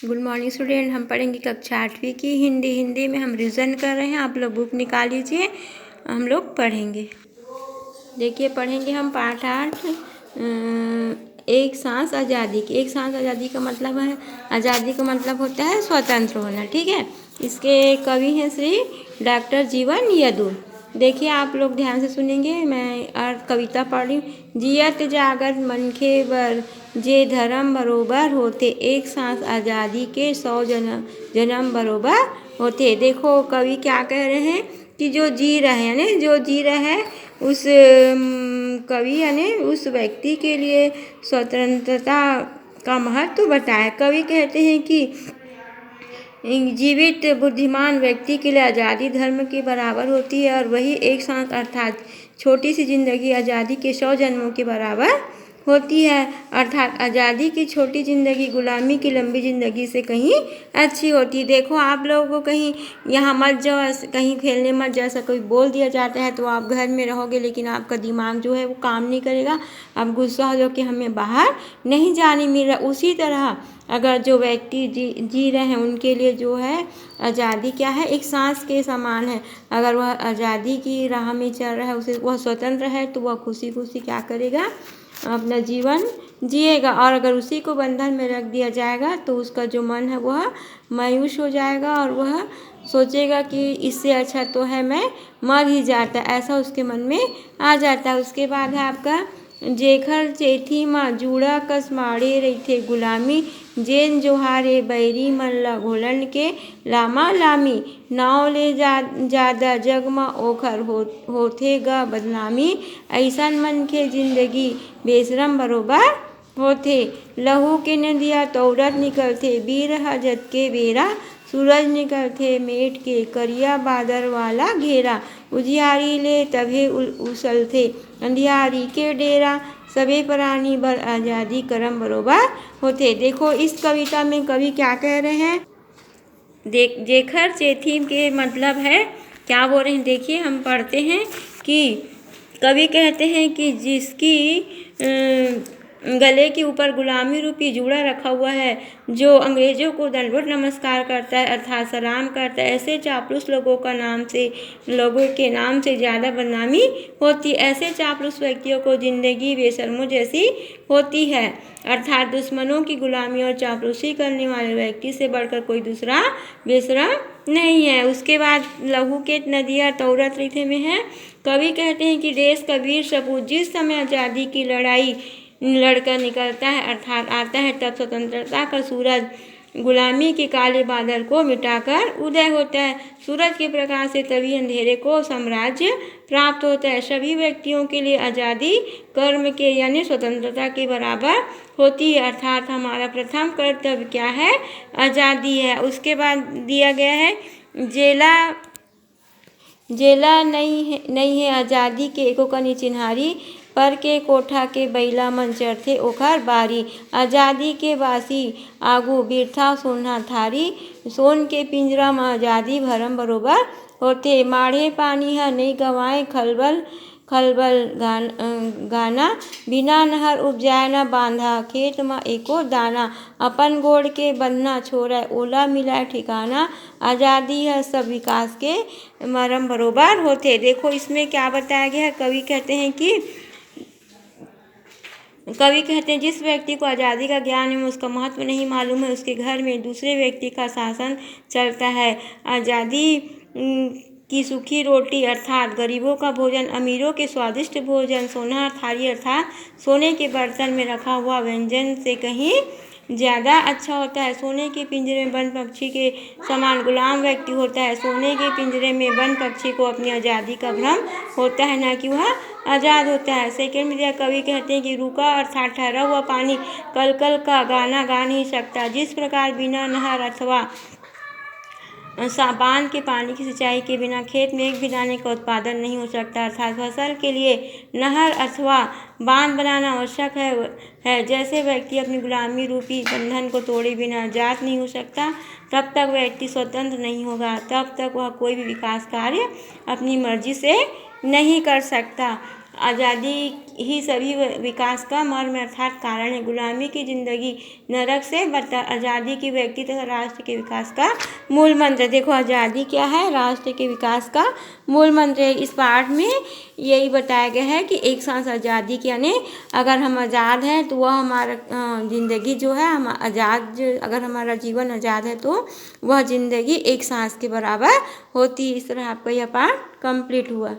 Good morning student. हम पढ़ेंगे कक्षा 8वीं की हिंदी में हम रिविजन कर रहे हैं। आप लोग बुक निकाल लीजिए, हम लोग पढ़ेंगे। देखिए पढ़ेंगे हम पाठ 8 एक सांस आज़ादी की। एक सांस आज़ादी का मतलब है, आज़ादी का मतलब होता है स्वतंत्र होना। ठीक है, इसके कवि हैं श्री डॉक्टर जीवन यदुल। देखिए आप लोग ध्यान से सुनेंगे, मैं और कविता पढ़ रही हूँ। जियत जागत मनखे बर जे धर्म बरोबर होते, एक सांस आज़ादी के 100 जन्म बरोबर होते। देखो कवि क्या कह रहे हैं कि जो जी रहे हैं यानी जो जी रहा है उस कवि यानी उस व्यक्ति के लिए स्वतंत्रता का महत्व बताया। कवि कहते हैं कि जीवित बुद्धिमान व्यक्ति के लिए आज़ादी धर्म के बराबर होती है और वही एक सांस अर्थात छोटी सी जिंदगी आज़ादी के 100 जन्मों के बराबर होती है। अर्थात आज़ादी की छोटी ज़िंदगी गुलामी की लंबी ज़िंदगी से कहीं अच्छी होती है। देखो आप लोगों को कहीं यहाँ मत जाओ, कहीं खेलने मत जा, ऐसा कोई बोल दिया जाता है तो आप घर में रहोगे, लेकिन आपका दिमाग जो है वो काम नहीं करेगा। आप गुस्सा हो जाओ कि हमें बाहर नहीं जाने मिल रहा। उसी तरह अगर जो व्यक्ति जी रहे हैं उनके लिए जो है आज़ादी क्या है, एक सांस के समान है। अगर वह आज़ादी की राह में चल रहा है, उसे वह स्वतंत्र है तो वह खुशी खुशी क्या करेगा, अपना जीवन जिएगा। और अगर उसी को बंधन में रख दिया जाएगा तो उसका जो मन है वह मायूस हो जाएगा और वह सोचेगा कि इससे अच्छा तो है मैं मर ही जाता, ऐसा उसके मन में आ जाता है। उसके बाद है आपका जेखर चेथी माँ जूड़ा कस माड़े रही गुलामी, जेन जोहारे बैरी मल्ला घोलन के लामा लामी, नाव ले जादा जग मा ओखर होथे गा बदनामी, ऐसन मन के जिंदगी बेशरम बरोबर होथे। लहू के नदिया तौरत निकलथे बीर हजत के बेरा, सूरज निकलथे मेट के करिया बादर वाला घेरा, उजियारी ले तभे उछलथे अंधियारी के डेरा, सभी प्राणी बर आज़ादी करम बरोबर होते। देखो इस कविता में कवि क्या कह रहे हैं, जेखर चेथी के मतलब है क्या बोल रहे हैं। देखिए हम पढ़ते हैं कि कवि कहते हैं कि जिसकी गले के ऊपर गुलामी रूपी जूड़ा रखा हुआ है, जो अंग्रेजों को दंडवत नमस्कार करता है अर्थात सलाम करता है, ऐसे चापलूस लोगों के नाम से ज़्यादा बदनामी होती। ऐसे चापलूस व्यक्तियों को जिंदगी बेशर्मों जैसी होती है। अर्थात दुश्मनों की गुलामी और चापलूसी करने वाले व्यक्ति से बढ़कर कोई दूसरा बेशरम नहीं है। उसके बाद लहू के नदियाँ तौरत रिथे में है। कवि कहते हैं कि देश का वीर सपूत जिस समय आज़ादी की लड़ाई लड़कर निकलता है अर्थात आता है, तब स्वतंत्रता का सूरज गुलामी के काले बादल को मिटाकर उदय होता है। सूरज के प्रकाश से तभी अंधेरे को साम्राज्य प्राप्त होता है। सभी व्यक्तियों के लिए आज़ादी कर्म के यानी स्वतंत्रता के बराबर होती है। अर्थात हमारा प्रथम कर्तव्य क्या है, आज़ादी है। उसके बाद दिया गया है जेला नहीं है आज़ादी के एको कनी चिन्हारी, पर के कोठा के बैला मन चढ़थे ओखर बारी, आज़ादी के बासी आगू बिरथा सोना थारी, सोन के पिंजरा में आज़ादी भरम बरोबर होते। माढ़े पानी है नहीं गवाए खलबल गाना, बिना नहर उपजाए न बांधा खेत में एको दाना, अपन गोड़ के बंधना छोड़ा ओला मिलाए ठिकाना, आज़ादी है सब विकास के मरम बरोबर होते। देखो इसमें क्या बताया गया है, कवि कहते हैं जिस व्यक्ति को आज़ादी का ज्ञान है उसका महत्व नहीं मालूम है, उसके घर में दूसरे व्यक्ति का शासन चलता है। आज़ादी की सूखी रोटी अर्थात गरीबों का भोजन, अमीरों के स्वादिष्ट भोजन, सोना थाली अर्थात सोने के बर्तन में रखा हुआ व्यंजन से कहीं ज़्यादा अच्छा होता है। सोने के पिंजरे में बंद पक्षी के समान गुलाम व्यक्ति होता है। सोने के पिंजरे में बंद पक्षी को अपनी आज़ादी का भ्रम होता है, न कि वह आज़ाद होता है। सेकेंड में कवि कहते हैं कि रूखा अर्थात ठहरा हुआ पानी कल कल का गाना गा नहीं सकता, जिस प्रकार बिना नहर अथवा बांध के पानी की सिंचाई के बिना खेत में एक भी दाने का उत्पादन नहीं हो सकता। अर्थात फसल के लिए नहर अथवा बांध बनाना आवश्यक है। जैसे व्यक्ति अपनी गुलामी रूपी बंधन को तोड़े बिना आज़ाद नहीं हो सकता, तब तक व्यक्ति स्वतंत्र नहीं होगा, तब तक वह कोई भी विकास कार्य अपनी मर्जी से नहीं कर सकता। आज़ादी ही सभी विकास का मर्म अर्थात कारण है। गुलामी की ज़िंदगी नरक से बदतर, आज़ादी की व्यक्ति तथा राष्ट्र के विकास का मूल मंत्र। देखो आज़ादी क्या है, राष्ट्र के विकास का मूल मंत्र है। इस पाठ में यही बताया गया है कि एक सांस आज़ादी की, यानी अगर हम आज़ाद हैं तो वह हमारा ज़िंदगी जो है, हम आज़ाद, अगर हमारा जीवन आज़ाद है तो वह ज़िंदगी एक सांस के बराबर होती है। इस तरह आपका यह पाठ कंप्लीट हुआ।